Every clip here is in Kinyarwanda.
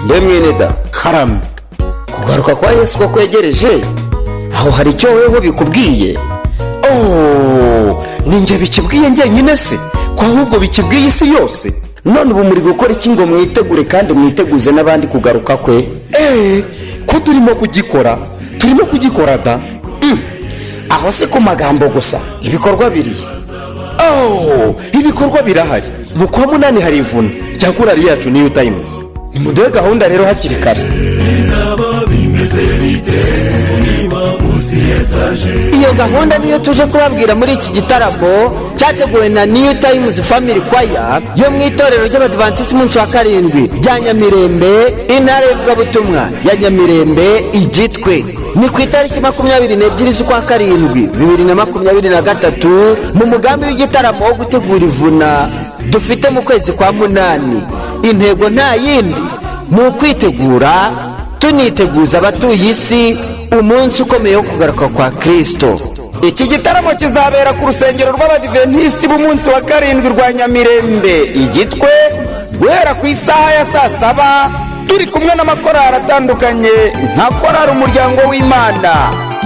mbe mwene da karame. kugaruka kwa Yesu ko kwegereje, aho hari icyo weho bikubwiye? ninjye bikibwiye njyenyine se ko ahubwo bikibwiye isi yose? none ubu muri gukora iki ngo mwitegure kandi mwiteguze n'abandi kugaruka kwe? ko turimo kugikora da. aho si ku magambo gusa, ibikorwa biriye. ibikorwa birahari. mu kwa munani hari ivuna rya korali yacu New Times. nimuduhe gahunda rero hakiri kare. iyo gahunda niyo tuje kubabwira muri iki gitaramo cyateguwe na New Times Family Choir yo mu itorero ry'Abadiventisi umunsi wa karindwi rya Nyamirembe, intara y'ivugabutumwa ya Nyamirembe Igitwe. ni ku itariki 22 z'ukwa karindwi 2023 mu mugambi w'igitaramo wo gutegura ivuna dufite mu kwezi kwa munani. intego nta yindi ni ukwitegura tuniteguza abatuye isi umunsi ukomeye wo kugaruka kwa Kristo. iki gitaramo kizabera ku rusengero rw'Abadiventisiti b'umunsi wa karindwi rwa Nyamirembe Igitwe guhera ku isaha ya 7:00, turi kumwe n'amakorali atandukanye nka korali Umuryango w'Imana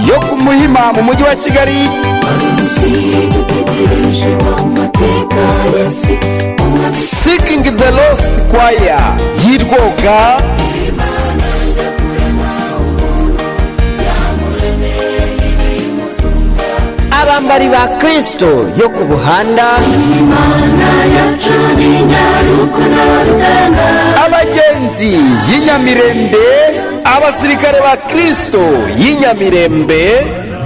yo ku Muhima mu mujyi wa Kigali, Seeking the Lost Choir y'i Rwoga, abambari ba Kristo yo ku Buhanda, abagenzi y'i Nyamirembe, abasirikare ba Kristo y'i Nyamirembe,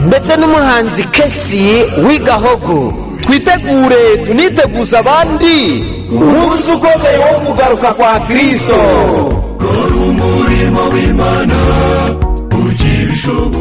ndetse n'umuhanzi Kesi w'i Gahogo. twitegure tuniteguza abandi umunsi ukomeye wo kugaruka kwa Kristo. kora umurimo w'Imana ugira ibishoboka.